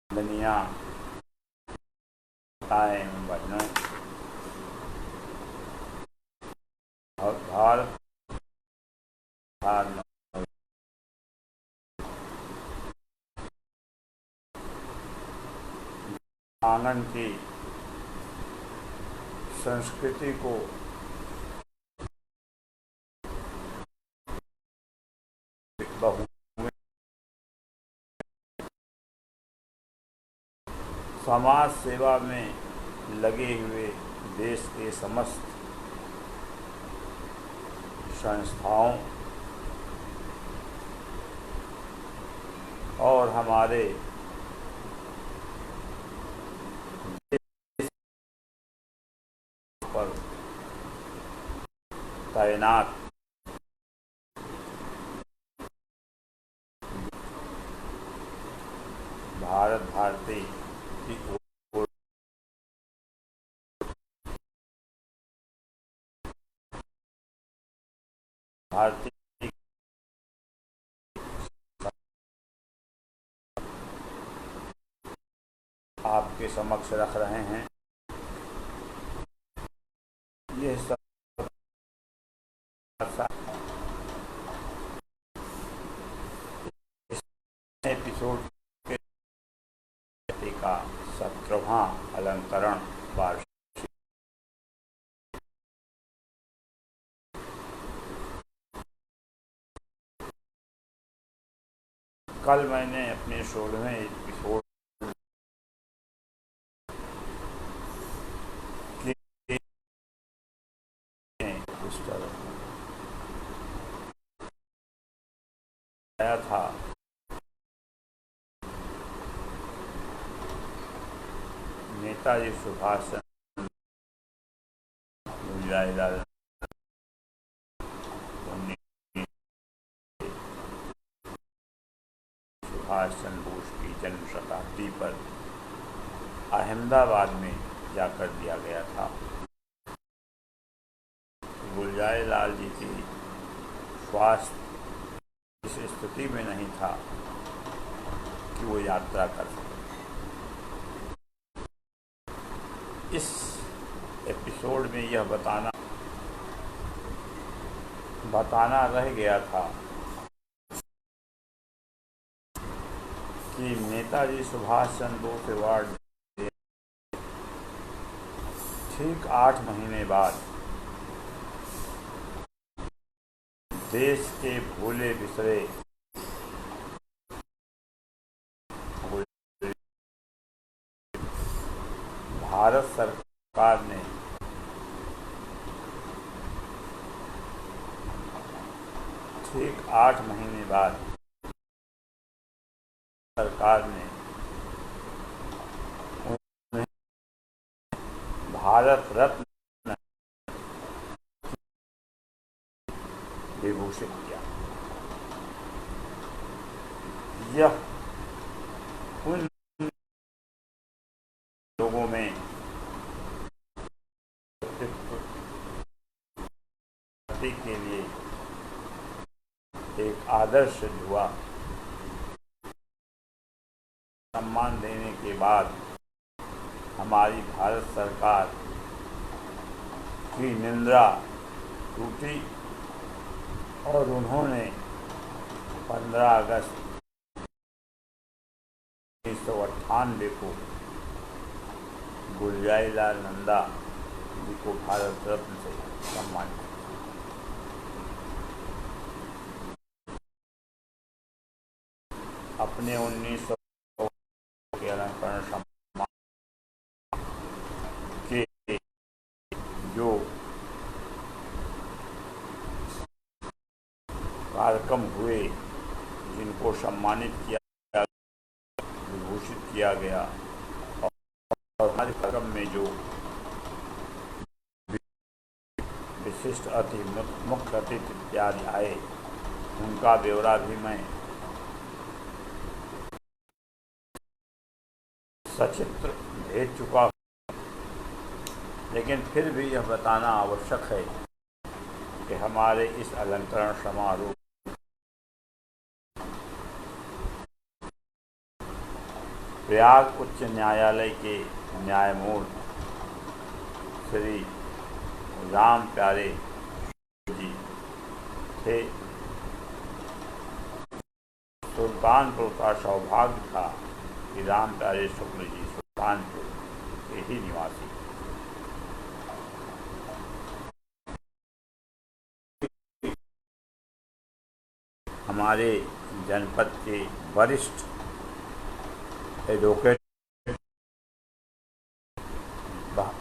दुनिया बहनों, भारत आंगन की संस्कृति को बहु समाज सेवा में लगे हुए देश के समस्त संस्थाओं और हमारे देश पर तैनात भारत भारती की ओर भारतीय आपके समक्ष रख रहे हैं। यह सब एपिसोड का 17वां अलंकरण वार्षिक। कल मैंने अपने 16वें एपिसोड आया था नेताजी सुभाष चंद्र सुभाष चंद्र बोस की जन्म शताब्दी पर अहमदाबाद में जाकर दिया गया था। गुलजार लाल जी की स्वास्थ्य इस स्थिति में नहीं था कि वो यात्रा कर सके। इस एपिसोड में यह बताना रह गया था कि नेताजी सुभाष चंद्र बोस अवार्ड ठीक 8 महीने बाद देश के भूले बिसरे भारत सरकार ने ठीक 8 महीने बाद सरकार ने उन्हें भारत रत्न विभूषित किया। यह उन लोगों में के लिए एक आदर्श हुआ। सम्मान देने के बाद हमारी भारत सरकार की निंदा टूटी और उन्होंने 15 अगस्त 1998 को गुलजार लाल नंदा जी को भारत रत्न से सम्मानित। अपने 1900 के अलंकरण सम्मान के जो कार्यक्रम हुए, जिनको सम्मानित किया, विभूषित किया गया, और हमारे कार्यक्रम में जो विशिष्ट अतिथि, मुख्य अतिथि इत्यादि आए, उनका ब्यौरा भी मैं सचित्र भेज चुका हूँ। लेकिन फिर भी यह बताना आवश्यक है कि हमारे इस अलंकरण समारोह प्रयाग उच्च न्यायालय के न्यायमूर्ति श्री राम प्यारे जी थे। सुल्तानपुर का सौभाग्य था कि राम प्यारे शुक्ल जी सुल्तानपुर के ही निवासी। हमारे जनपद के वरिष्ठ एडवोकेट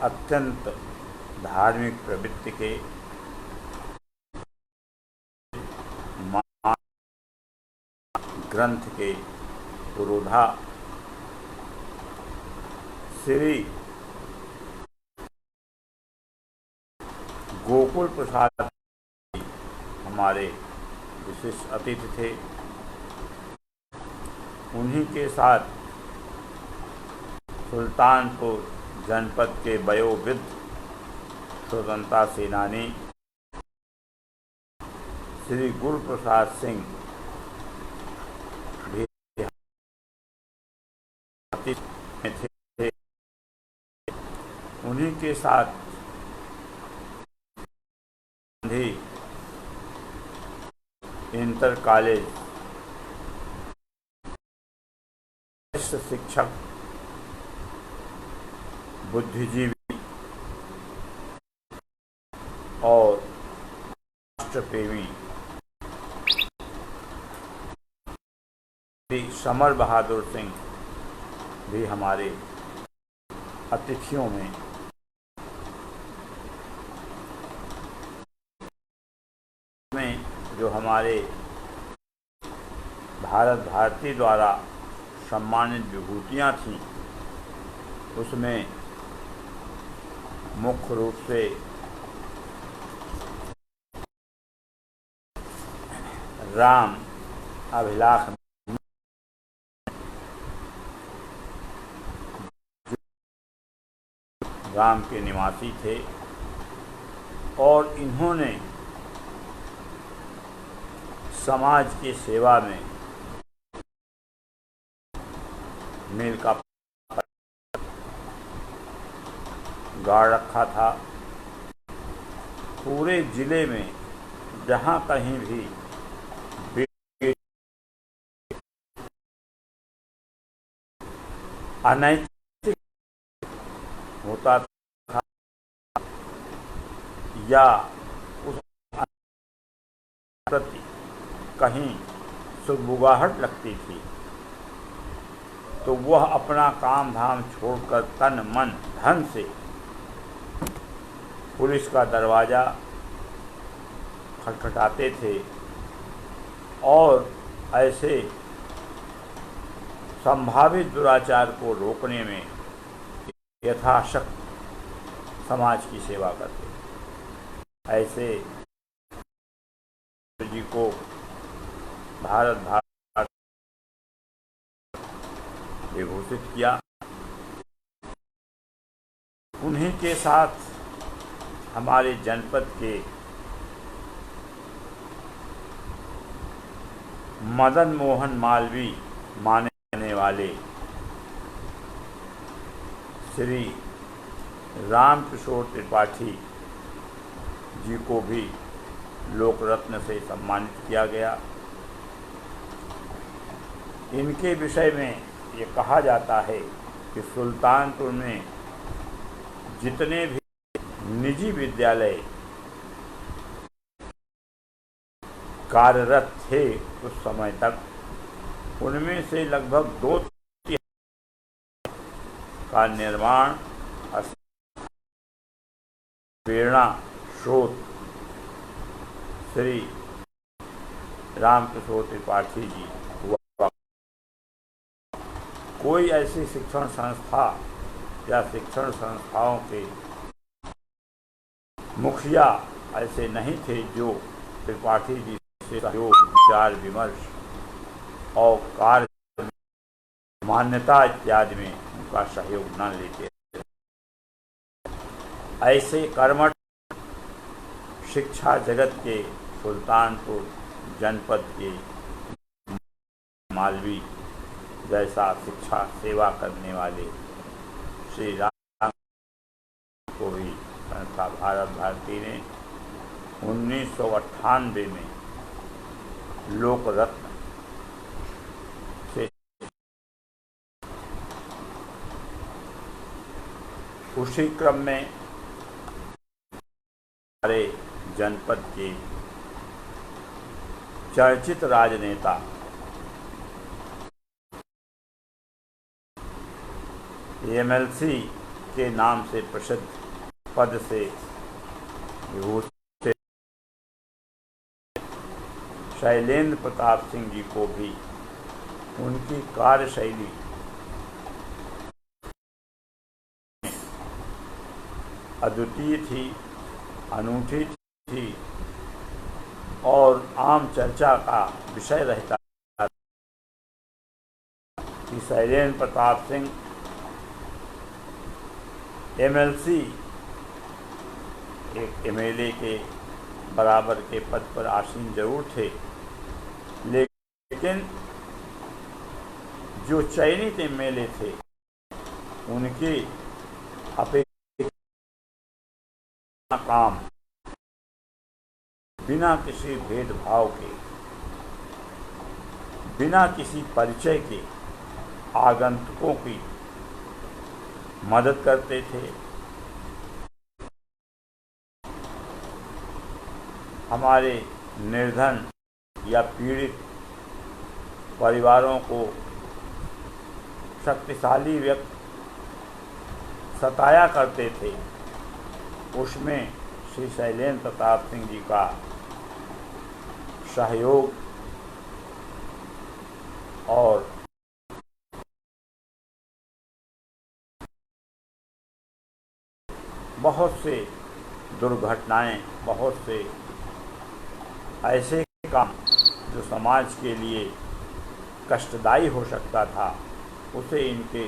अत्यंत धार्मिक प्रवृत्ति के ग्रंथ के पुरोधा श्री गोकुल प्रसाद हमारे विशिष्ट अतिथि थे। उन्हीं के साथ सुल्तानपुर जनपद के वयोवृद्ध स्वतंत्रता सेनानी श्री गुरु प्रसाद सिंह भी थे। उन्हीं के साथ इंटर कॉलेज शिक्षक बुद्धिजीवी और राष्ट्रप्रेमी समर बहादुर सिंह भी हमारे अतिथियों में जो हमारे भारत भारती द्वारा सम्मानित विभूतियाँ थीं, उसमें मुख्य रूप से राम अभिलाष राम के निवासी थे और इन्होंने समाज की सेवा में मील का गाड़ रखा था। पूरे जिले में जहाँ कहीं भी अनैतिक होता था या उस प्रति कहीं सुगबुगाहट लगती थी तो वह अपना काम धाम छोड़कर तन मन धन से पुलिस का दरवाज़ा खटखटाते थे और ऐसे संभावित दुराचार को रोकने में यथाशक्ति समाज की सेवा करते। ऐसे जी को भारत भारत विभूषित किया। उन्हीं के साथ हमारे जनपद के मदन मोहन मालवीय माने जाने वाले श्री रामकिशोर त्रिपाठी जी को भी लोक रत्न से सम्मानित किया गया। इनके विषय में ये कहा जाता है कि सुल्तानपुर में जितने भी निजी विद्यालय कार्यरत थे उस समय तक, उनमें से लगभग 2/3 का निर्माण प्रेरणा स्रोत श्री रामकिशोर त्रिपाठी जी हुआ। कोई ऐसी शिक्षण संस्था या शिक्षण संस्थाओं के मुखिया ऐसे नहीं थे जो त्रिपाठी जी से सहयोग, विचार विमर्श और कार्य मान्यता इत्यादि में उनका सहयोग न लेते। ऐसे कर्मठ शिक्षा जगत के सुल्तानपुर जनपद के मालवी जैसा शिक्षा सेवा करने वाले श्री राम को भी संस्था भारत भारती ने 1998 में लोक रत्न से उसी क्रम में हमारे जनपद के चर्चित राजनेता एमएलसी के नाम से प्रसिद्ध पद से विभूषित शैलेंद्र प्रताप सिंह जी को भी उनकी कार्यशैली अद्वितीय थी, अनूठी थी और आम चर्चा का विषय रहता कि शैलेंद्र प्रताप सिंह एमएलसी एक एमएलए के बराबर के पद पर आसीन जरूर थे, लेकिन जो चयनित एमएलए थे उनके अपेक्षा काम बिना किसी भेदभाव के, बिना किसी परिचय के आगंतुकों की मदद करते थे। हमारे निर्धन या पीड़ित परिवारों को शक्तिशाली व्यक्ति सताया करते थे, उसमें श्री शैलेंद्र प्रताप सिंह जी का सहयोग और बहुत से दुर्घटनाएं, बहुत से ऐसे काम जो समाज के लिए कष्टदायी हो सकता था, उसे इनके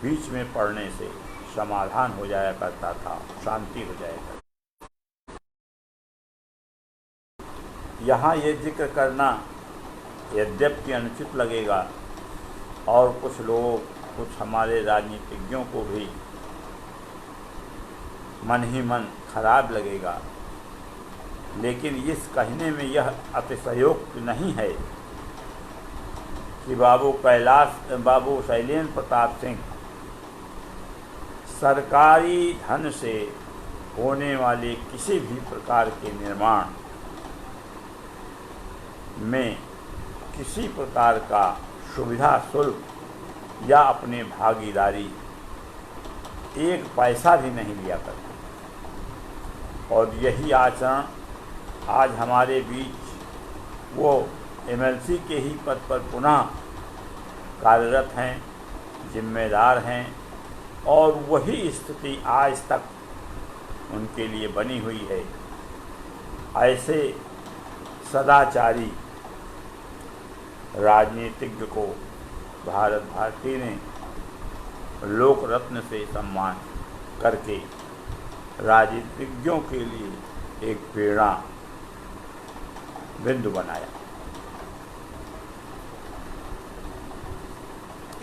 बीच में पड़ने से समाधान हो जाया करता था, शांति हो जाया करती। यहाँ ये जिक्र करना यद्यपि अनुचित लगेगा और कुछ लोग, कुछ हमारे राजनीतिज्ञों को भी मन ही मन खराब लगेगा, लेकिन इस कहने में यह अतिशयोक्ति नहीं है कि बाबू शैलेंद्र प्रताप सिंह सरकारी धन से होने वाले किसी भी प्रकार के निर्माण में किसी प्रकार का सुविधा शुल्क या अपने भागीदारी एक पैसा भी नहीं लिया करते। और यही आचरण आज हमारे बीच वो एमएलसी के ही पद पर पुनः कार्यरत हैं, जिम्मेदार हैं, और वही स्थिति आज तक उनके लिए बनी हुई है। ऐसे सदाचारी राजनीतिज्ञ को भारत भारती ने लोक रत्न से सम्मान करके राजनीतिज्ञों के लिए एक प्रेरणा बिंदु बनाया।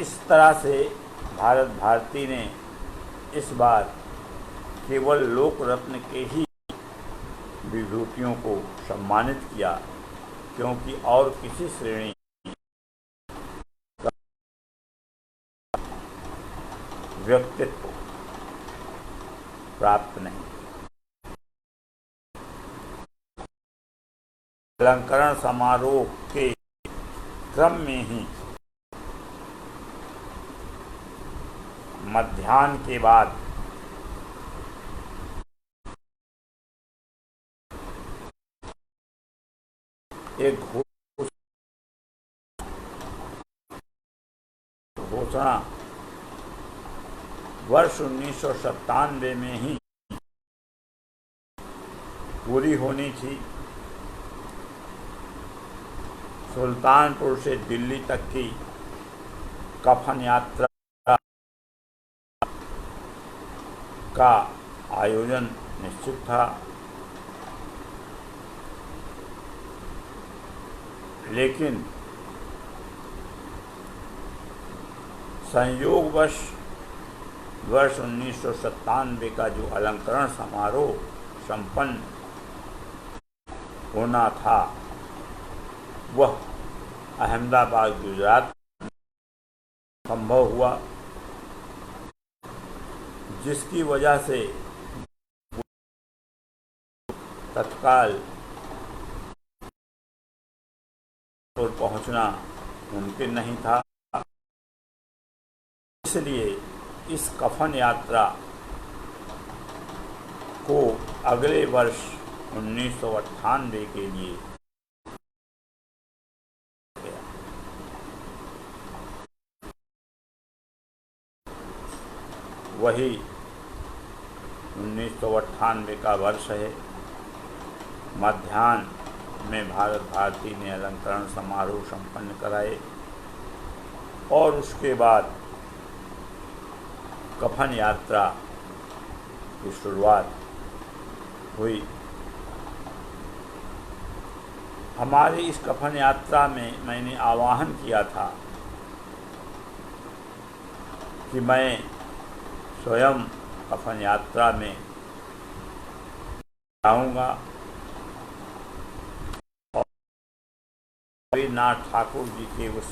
इस तरह से भारत भारती ने इस बार केवल लोक रत्न के ही विभूतियों को सम्मानित किया, क्योंकि और किसी श्रेणी का व्यक्तित्व प्राप्त नहीं। अलंकरण समारोह के क्रम में ही मध्याह्न के बाद एक घोषणा वर्ष 1997 में ही पूरी होनी थी। सुल्तानपुर से दिल्ली तक की कफन यात्रा का आयोजन निश्चित था। लेकिन संयोगवश वर्ष 1997 का जो अलंकरण समारोह संपन्न होना था वह अहमदाबाद गुजरात संभव हुआ, जिसकी वजह से तत्काल और पहुंचना मुमकिन नहीं था। इसलिए इस कफन यात्रा को अगले वर्ष 1998 के लिए वही 1998 का वर्ष है। मध्याह्न में भारत भारती ने अलंकरण समारोह संपन्न कराए और उसके बाद कफन यात्रा की शुरुआत हुई। हमारी इस कफन यात्रा में मैंने आह्वान किया था कि मैं स्वयं कफन यात्रा में जाऊंगा और रविन्द्रनाथ ठाकुर जी के उस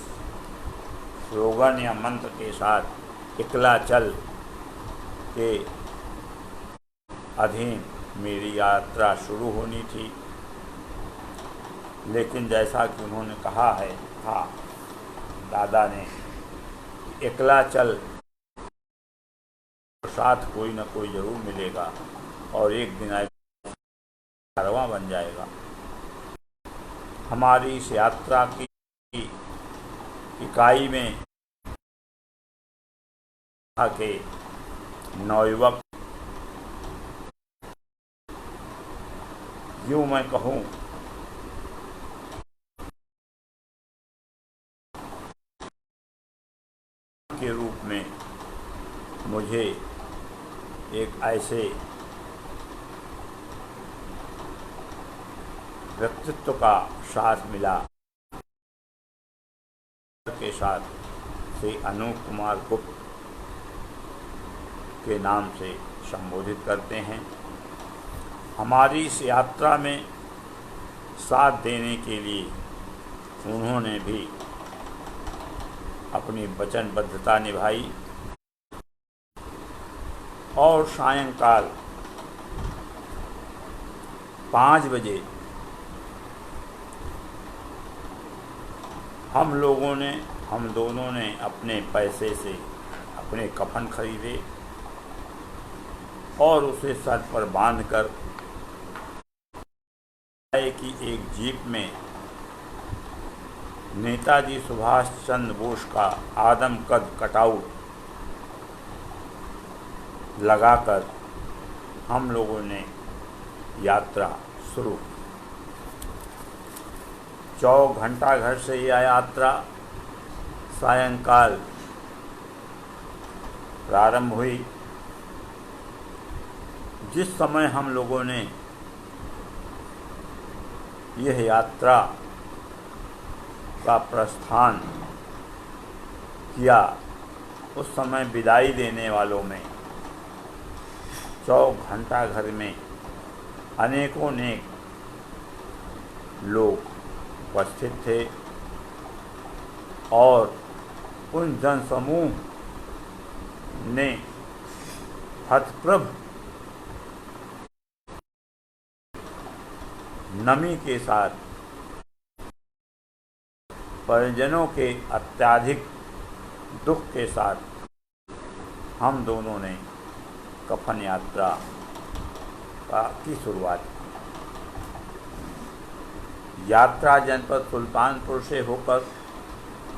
स्लोगन या मंत्र के साथ एकला चल के अधीन मेरी यात्रा शुरू होनी थी। लेकिन जैसा कि उन्होंने कहा है था दादा ने, एकला चल साथ कोई न कोई जरूर मिलेगा और एक दिन कारवां बन जाएगा। हमारी इस यात्रा की इकाई में के नवयुवक, यूँ मैं कहूँ के रूप में मुझे एक ऐसे व्यक्तित्व का साथ मिला के साथ श्री अनूप कुमार गुप्त के नाम से संबोधित करते हैं। हमारी इस यात्रा में साथ देने के लिए उन्होंने भी अपनी वचनबद्धता निभाई और सायंकाल 5 बजे हम दोनों ने अपने पैसे से अपने कफन खरीदे और उसे सर पर बांधकर की एक जीप में नेताजी सुभाष चंद्र बोस का आदमकद कटआउट लगाकर हम लोगों ने यात्रा शुरू। 4 घंटा घर से यह यात्रा सायंकाल प्रारंभ हुई। जिस समय हम लोगों ने यह यात्रा का प्रस्थान किया, उस समय विदाई देने वालों में 100 घंटा घर में अनेकों लोग उपस्थित थे और उन जनसमूह ने हतप्रभ नमी के साथ परिजनों के अत्यधिक दुख के साथ हम दोनों ने कफन यात्रा की शुरुआत की। यात्रा जनपद सुल्तानपुर से होकर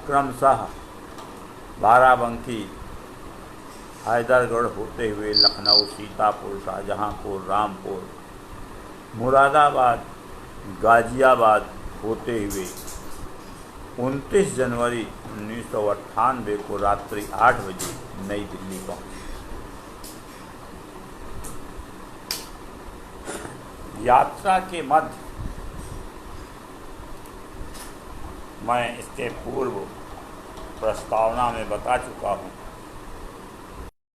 क्रमशः बाराबंकी, हैदरगढ़ होते हुए लखनऊ, सीतापुर, शाहजहांपुर, रामपुर, मुरादाबाद, गाजियाबाद होते हुए 29 जनवरी 1998 को रात्रि 8 बजे नई दिल्ली पहुंचे। यात्रा के मध्य मैं इसके पूर्व प्रस्तावना में बता चुका हूँ।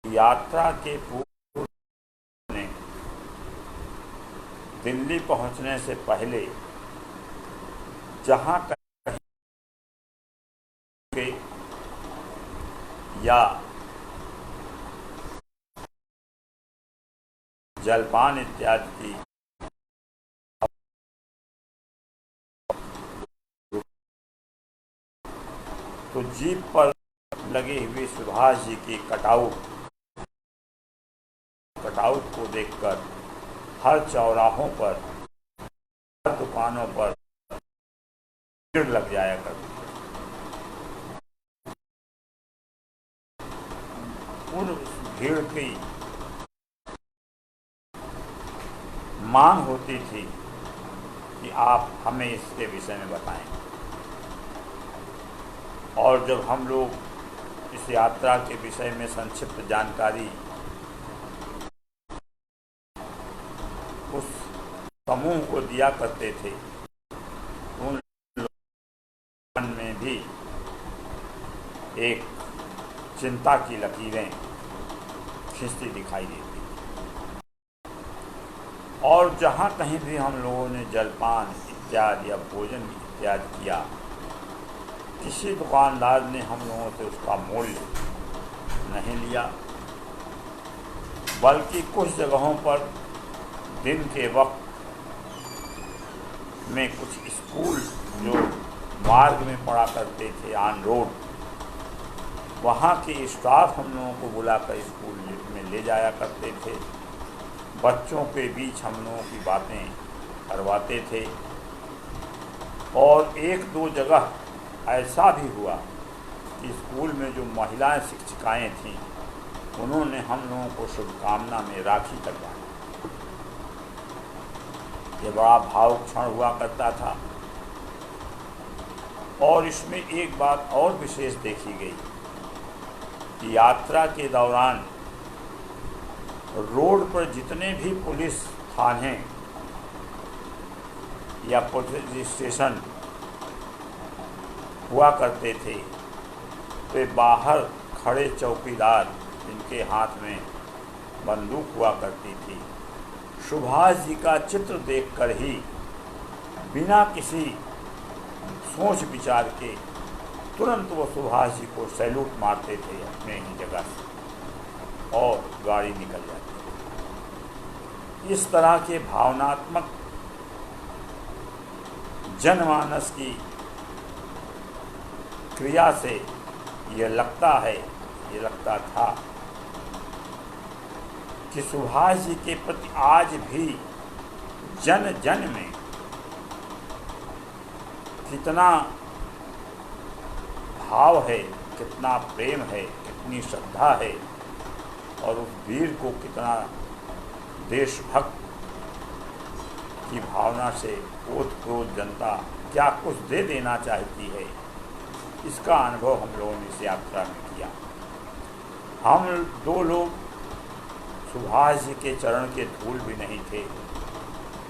यात्रा के पूर्व ने दिल्ली पहुँचने से पहले जहाँ कहीं या जलपान इत्यादि की तो जीप पर लगी हुई सुभाष जी की कटआउट को देखकर हर चौराहों पर, हर दुकानों पर भीड़ लग जाया करती। उन भीड़ की मांग होती थी कि आप हमें इसके विषय में बताएं। और जब हम लोग इस यात्रा के विषय में संक्षिप्त जानकारी उस समूह को दिया करते थे, उन लोगों में भी एक चिंता की लकीरें खिंचती दिखाई देती। और जहाँ कहीं भी हम लोगों ने जलपान इत्यादि या भोजन इत्यादि किया, किसी दुकानदार ने हम लोगों से उसका मूल्य नहीं लिया, बल्कि कुछ जगहों पर दिन के वक्त में कुछ स्कूल जो मार्ग में पड़ा करते थे ऑन रोड, वहाँ के स्टाफ हम लोगों को बुलाकर स्कूल में ले जाया करते थे। बच्चों के बीच हम लोगों की बातें करवाते थे। और एक दो जगह ऐसा भी हुआ कि स्कूल में जो महिलाएं शिक्षिकाएं थीं, उन्होंने हम लोगों को शुभकामना में राखी करवाई। ये बड़ा भावुक क्षण हुआ करता था। और इसमें एक बात और विशेष देखी गई कि यात्रा के दौरान रोड पर जितने भी पुलिस थाने या पुलिस स्टेशन हुआ करते थे, वे बाहर खड़े चौकीदार जिनके हाथ में बंदूक हुआ करती थी, सुभाष जी का चित्र देखकर ही बिना किसी सोच विचार के तुरंत वो सुभाष जी को सैल्यूट मारते थे अपने ही जगह से और गाड़ी निकल जाती। इस तरह के भावनात्मक जनमानस की क्रिया से ये लगता था कि सुभाष जी के प्रति आज भी जन जन में कितना भाव है, कितना प्रेम है, कितनी श्रद्धा है, और उस वीर को कितना देशभक्त की भावना से ओत-प्रोत जनता क्या कुछ दे देना चाहती है, इसका अनुभव हम लोगों ने इस यात्रा में किया। हम दो लोग सुभाष जी के चरण के धूल भी नहीं थे,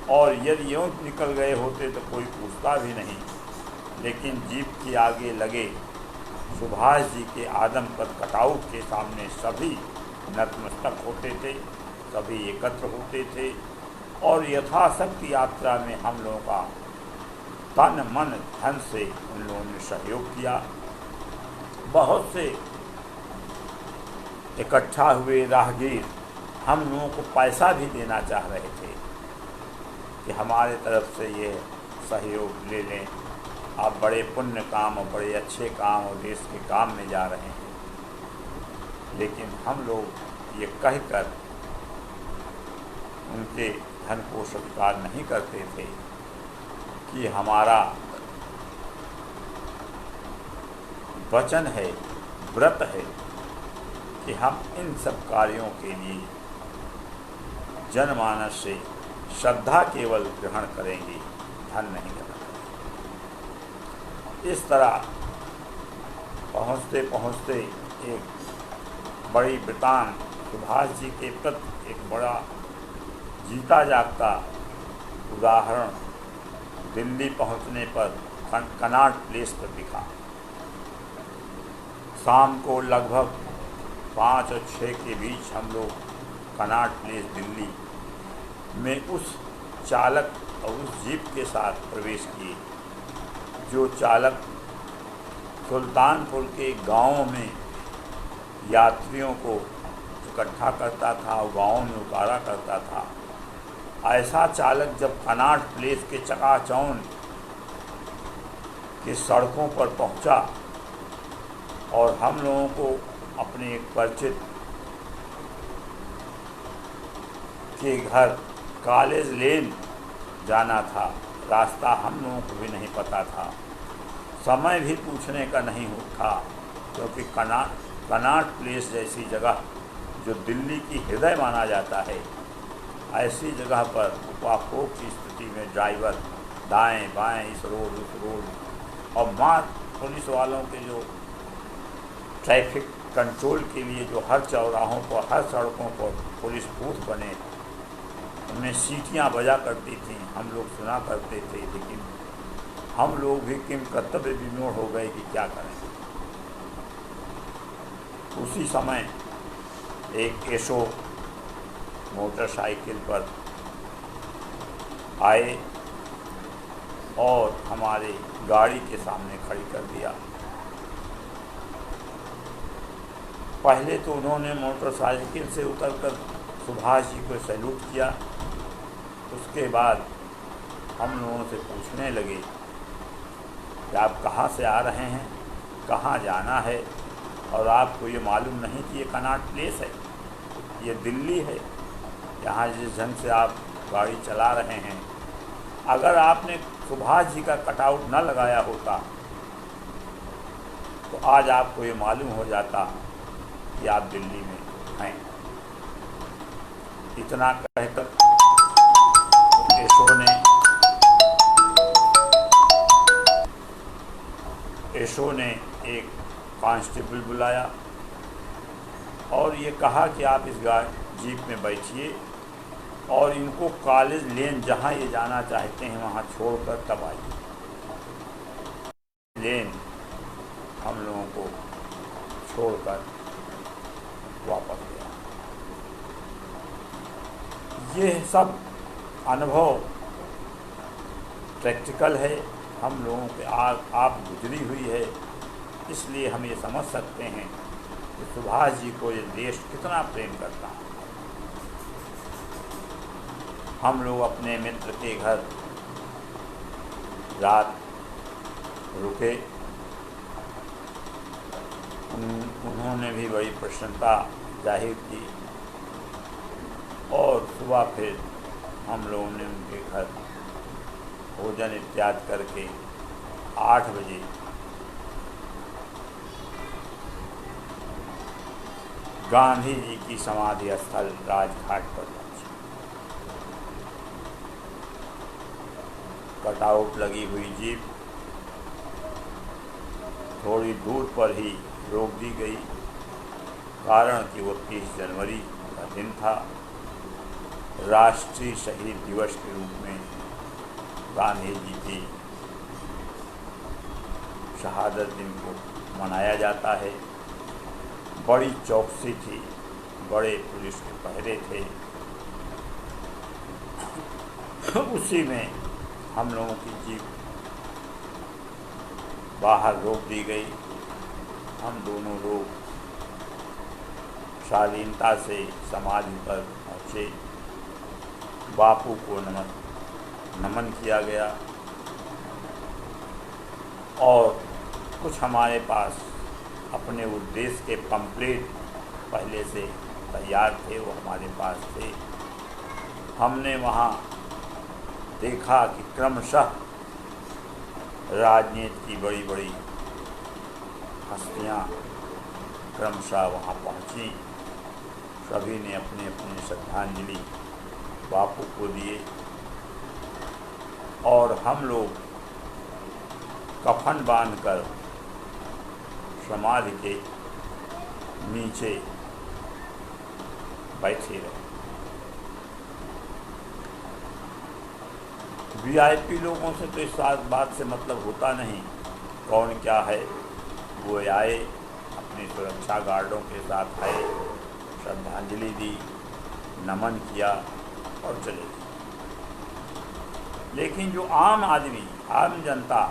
और यदि यूँ निकल गए होते तो कोई पूछता भी नहीं, लेकिन जीप के आगे लगे सुभाष जी के आदमकद कटआउट के सामने सभी नतमस्तक होते थे, सभी एकत्र होते थे। और यथाशक्ति यात्रा में हम लोगों का तन मन धन से उन लोगों ने सहयोग किया। बहुत से इकट्ठा हुए राहगीर हम लोगों को पैसा भी देना चाह रहे थे कि हमारे तरफ से ये सहयोग ले लें, आप बड़े पुण्य काम और बड़े अच्छे काम और देश के काम में जा रहे हैं। लेकिन हम लोग ये कहकर उनके धन को स्वीकार नहीं करते थे कि हमारा वचन है, व्रत है कि हम इन सब कार्यों के लिए जनमानस से श्रद्धा केवल ग्रहण करेंगे, धन नहीं ग्रहण करेंगे। इस तरह पहुँचते पहुँचते एक बड़ी वृतांत सुभाष जी के प्रति एक बड़ा जीता जागता उदाहरण दिल्ली पहुंचने पर कनॉट प्लेस पर दिखा। शाम को लगभग 5 और 6 के बीच हम लोग कनॉट प्लेस दिल्ली में उस चालक और उस जीप के साथ प्रवेश किए जो चालक सुल्तानपुर के गांवों में यात्रियों को इकट्ठा करता था और गांवों में उतारा करता था। ऐसा चालक जब कनॉट प्लेस के चकाचौंध की सड़कों पर पहुंचा और हम लोगों को अपने एक परिचित के घर कॉलेज लेन जाना था, रास्ता हम लोगों को भी नहीं पता था, समय भी पूछने का नहीं था, क्योंकि कनॉट प्लेस जैसी जगह जो दिल्ली की हृदय माना जाता है, ऐसी जगह पर उपाभोग की स्थिति में ड्राइवर दाएं बाएं इस रोड उस रोड और पुलिस वालों के जो ट्रैफिक कंट्रोल के लिए जो हर चौराहों पर हर सड़कों पर पुलिस बूथ बने उनमें सीटियां बजा करती थीं, हम लोग सुना करते थे, लेकिन हम लोग भी किम कर्तव्य विमूढ़ हो गए कि क्या करें। उसी समय एक एशो मोटरसाइकिल पर आए और हमारे गाड़ी के सामने खड़ी कर दिया। पहले तो उन्होंने मोटरसाइकिल से उतरकर सुभाष जी को सैल्यूट किया, उसके बाद हम लोगों से पूछने लगे कि आप कहाँ से आ रहे हैं, कहाँ जाना है, और आपको ये मालूम नहीं कि ये कनॉट प्लेस है, ये दिल्ली है, यहाँ जिस ढंग से आप गाड़ी चला रहे हैं, अगर आपने सुभाष जी का कटआउट न लगाया होता तो आज आपको ये मालूम हो जाता कि आप दिल्ली में हैं। इतना कहकर एशो ने एक कांस्टेबल बुलाया और ये कहा कि आप इस जीप में बैठिए और इनको कॉलेज लेन जहाँ ये जाना चाहते हैं वहाँ छोड़कर तब आइए। लेन हम लोगों को छोड़कर वापस गया। ये सब अनुभव प्रैक्टिकल है, हम लोगों के आप गुजरी हुई है, इसलिए हम ये समझ सकते हैं कि सुभाष जी को ये देश कितना प्रेम करता है। हम लोग अपने मित्र के घर रात रुके, उन्होंने भी बड़ी प्रसन्नता जाहिर की और सुबह फिर हम लोगों ने उनके घर भोजन इत्यादि करके 8 बजे गांधी जी की समाधि स्थल राजघाट पर पहुंचे। कटआउट लगी हुई जीप थोड़ी दूर पर ही रोक दी गई, कारण कि वो 30 जनवरी का दिन था, राष्ट्रीय शहीद दिवस के रूप में गांधी जी की शहादत दिन को मनाया जाता है। बड़ी चौकसी थी, बड़े पुलिस के पहरे थे। उसी में हम लोगों की जीप बाहर रोक दी गई। हम दोनों लोग शालीनता से समाधि पर पहुँचे, बापू को नमन किया गया और कुछ हमारे पास अपने उद्देश्य के पम्पलेट पहले से तैयार थे, वो हमारे पास थे। हमने वहाँ देखा कि क्रमशः राजनीति की बड़ी बड़ी हस्तियाँ क्रमशः वहाँ पहुँची। सभी ने अपने अपने श्रद्धांजलि बापू को दिए और हम लोग कफन बांधकर समाधि के नीचे बैठे रहे। वीआईपी लोगों से तो इस बात से मतलब होता नहीं कौन क्या है। वो आए, अपनी सुरक्षा गार्डों के साथ आए, श्रद्धांजलि दी, नमन किया और चले गए। लेकिन जो आम आदमी, आम जनता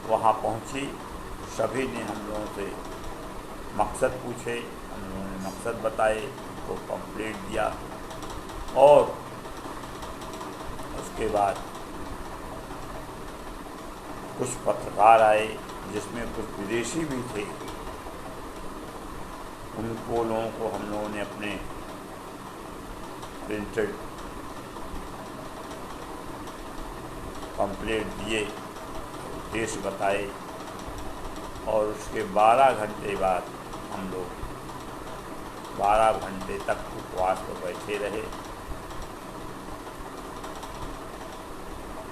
वहाँ पहुँची, सभी ने हम लोगों से मकसद पूछे, हम लोगों ने मकसद बताए, उनको पम्फलेट दिया और उसके बाद कुछ पत्रकार आए जिसमें कुछ विदेशी भी थे। उनको लोगों को हम लोगों ने अपने प्रिंटेड पम्फलेट दिए, उद्देश्य बताए और उसके 12 घंटे बाद हम लोग 12 घंटे तक उपवास पर बैठे रहे।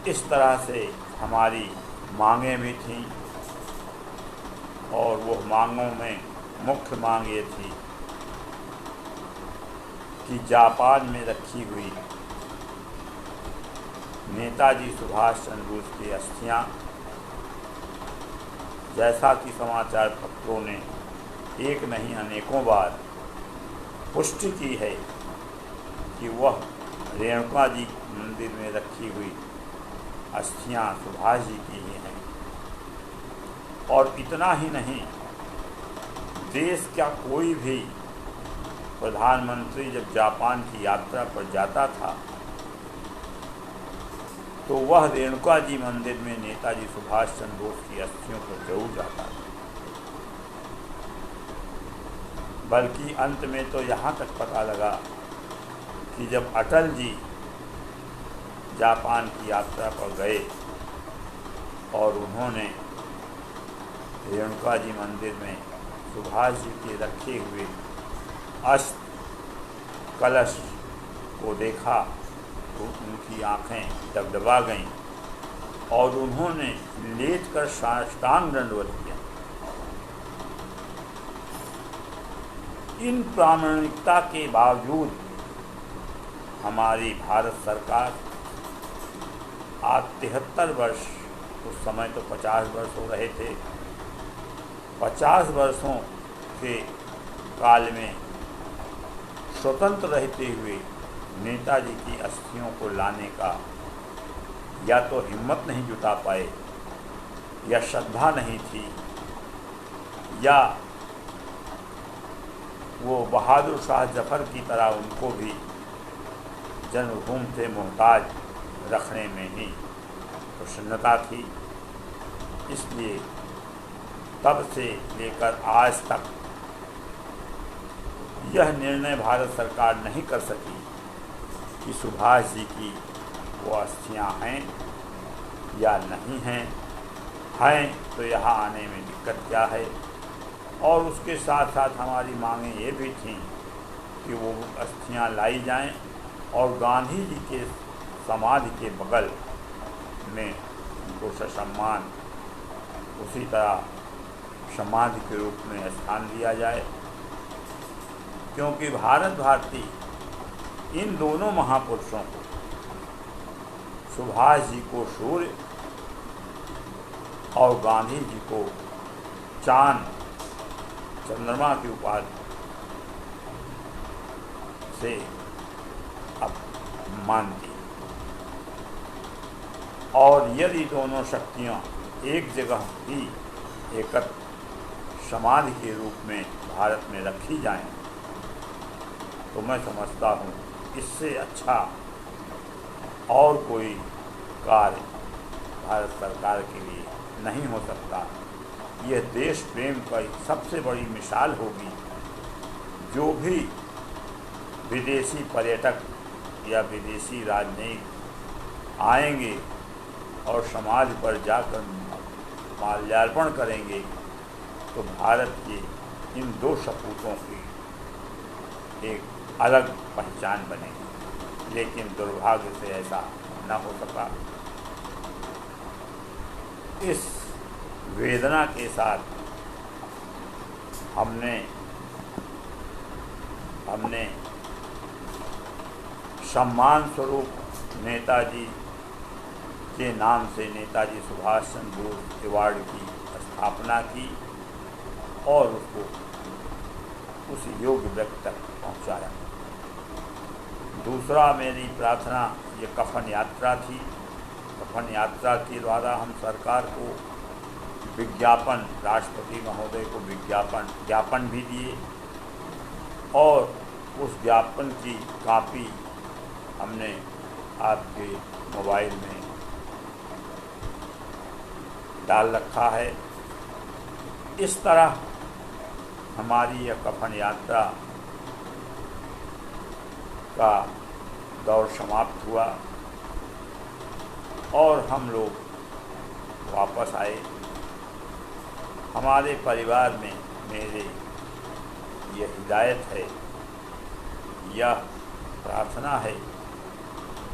इस तरह से हमारी मांगें भी थीं और वो मांगों में मुख्य मांग ये थी कि जापान में रखी हुई नेताजी सुभाष चंद्र बोस की अस्थियां, जैसा कि समाचार पत्रों ने एक नहीं अनेकों बार पुष्टि की है कि वह रेणुका जी मंदिर में रखी हुई अस्थियां सुभाष जी की ही हैं। और इतना ही नहीं, देश का कोई भी प्रधानमंत्री जब जापान की यात्रा पर जाता था तो वह रेणुका जी मंदिर में नेताजी सुभाष चंद्र बोस की अस्थियों पर जरूर जाता था। बल्कि अंत में तो यहाँ तक पता लगा कि जब अटल जी जापान की यात्रा पर गए और उन्होंने रेणुका जी मंदिर में सुभाष जी के रखे हुए अस्त्र कलश को देखा तो उनकी आंखें डबडबा गईं और उन्होंने लेटकर साष्टांग दंडवत किया। इन प्रामाणिकता के बावजूद हमारी भारत सरकार आज 73 वर्ष, उस समय तो 50 वर्ष हो रहे थे, 50 वर्षों के काल में स्वतंत्र रहते हुए नेताजी की अस्थियों को लाने का या तो हिम्मत नहीं जुटा पाए, या श्रद्धा नहीं थी, या वो बहादुर शाह जफर की तरह उनको भी जन्मभूमि से मोहताज रखने में ही प्रसन्नता थी। इसलिए तब से लेकर आज तक यह निर्णय भारत सरकार नहीं कर सकी कि सुभाष जी की वो अस्थियां हैं या नहीं हैं। हैं तो यहाँ आने में दिक्कत क्या है। और उसके साथ साथ हमारी मांगें ये भी थीं कि वो अस्थियां लाई जाएं और गांधी जी के समाधि के बगल में उनको ससम्मान उसी तरह समाधि के रूप में स्थान दिया जाए, क्योंकि भारत भारती इन दोनों महापुरुषों को, सुभाष जी को सूर्य और गांधी जी को चांद चंद्रमा की उपाधि से अब मानती। और यदि दोनों शक्तियाँ एक जगह ही एकत्र समाधि के रूप में भारत में रखी जाएं, तो मैं समझता हूँ इससे अच्छा और कोई कार्य भारत सरकार के लिए नहीं हो सकता। यह देश प्रेम की सबसे बड़ी मिसाल होगी। जो भी विदेशी पर्यटक या विदेशी राजनयिक आएंगे और समाधि पर जाकर माल्यार्पण करेंगे तो भारत के इन दो सपूतों की एक अलग पहचान बनेगी। लेकिन दुर्भाग्य से ऐसा न हो सका। इस वेदना के साथ हमने सम्मान स्वरूप नेताजी के नाम से नेताजी सुभाष चंद्र बोस अवार्ड की स्थापना की और उसको उस योग्य व्यक्ति तक पहुंचाया। दूसरा मेरी प्रार्थना ये कफन यात्रा थी। कफन यात्रा के द्वारा हम सरकार को विज्ञापन, राष्ट्रपति महोदय को ज्ञापन भी दिए और उस ज्ञापन की कॉपी हमने आपके मोबाइल में डाल रखा है। इस तरह हमारी यह कफन यात्रा का दौर समाप्त हुआ और हम लोग वापस आए। हमारे परिवार में मेरे यह हिदायत है, यह प्रार्थना है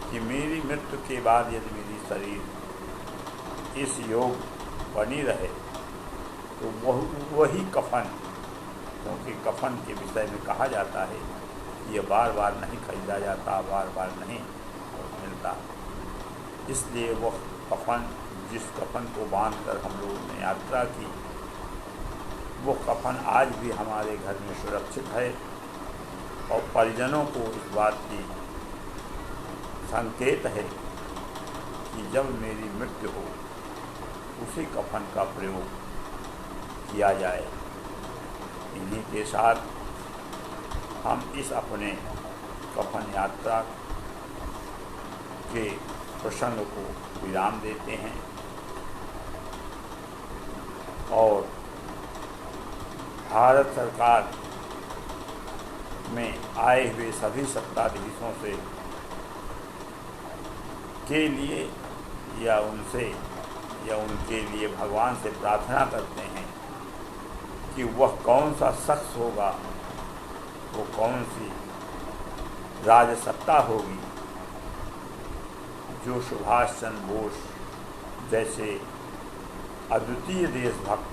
कि मेरी मृत्यु के बाद यदि मेरी शरीर इस योग बनी रहे तो वही कफन, क्योंकि कफन के विषय में कहा जाता है कि यह बार बार नहीं खरीदा जाता, बार बार नहीं मिलता, इसलिए वह कफन, जिस कफन को बांधकर हम लोगों ने यात्रा की, वो कफन आज भी हमारे घर में सुरक्षित है और परिजनों को इस बात की संकेत है कि जब मेरी मृत्यु हो उसी कफन का प्रयोग किया जाए। इन्हीं के साथ हम इस अपने कफन यात्रा के प्रसंग को विराम देते हैं और भारत सरकार में आए हुए सभी सत्ताधीशों से के लिए या उनके लिए भगवान से प्रार्थना करते हैं कि वह कौन सा शख्स होगा, वो कौन सी राजसत्ता होगी जो सुभाष चंद्र बोस जैसे अद्वितीय देशभक्त,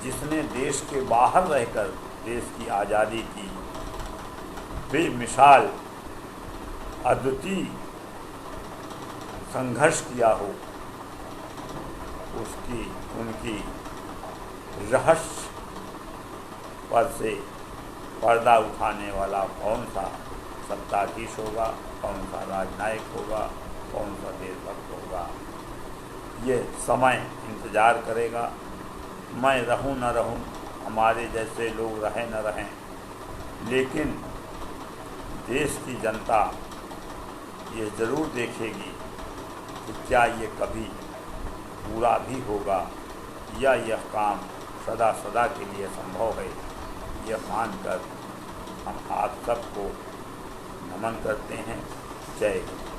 जिसने देश के बाहर रहकर देश की आज़ादी की बेमिसाल अद्वितीय संघर्ष किया हो, उनकी रहस्य पर से पर्दा उठाने वाला कौन सा सत्ताधीश होगा, कौन सा राजनायक होगा, कौन सा देशभक्त होगा, ये समय इंतज़ार करेगा। मैं रहूं न रहूं, हमारे जैसे लोग रहें न रहें, लेकिन देश की जनता ये ज़रूर देखेगी कि क्या ये कभी पूरा भी होगा या यह काम सदा सदा के लिए संभव है। यह मानकर हम आप सबको नमन करते हैं। जय हिंद।